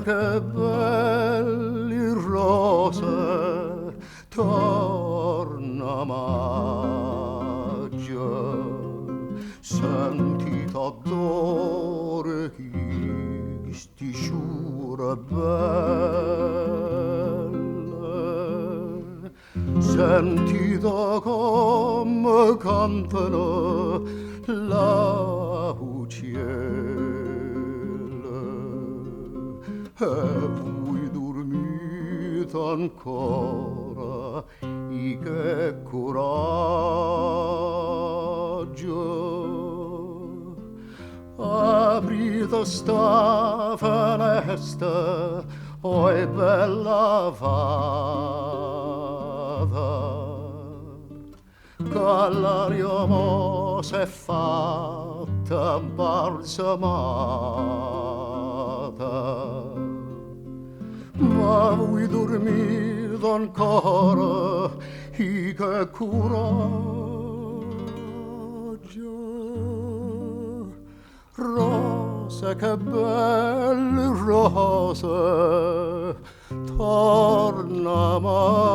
che belli rose, torna maggio, sentita d'ore sti sciure belle, sentita come cantano la uccielle. E voi dormite ancora, i che coraggio, aprite sta finestra, oi bella fata, che l'aria mo s'è fatta imbalsamata. Ma voi dormite ancora, i che coraggio, rose, che belle rose, torna maggio.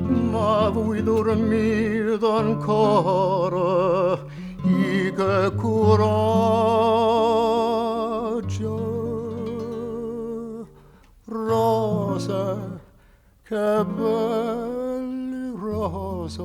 Ma voi dormite ancora, i che coraggio, rose, che belle rose,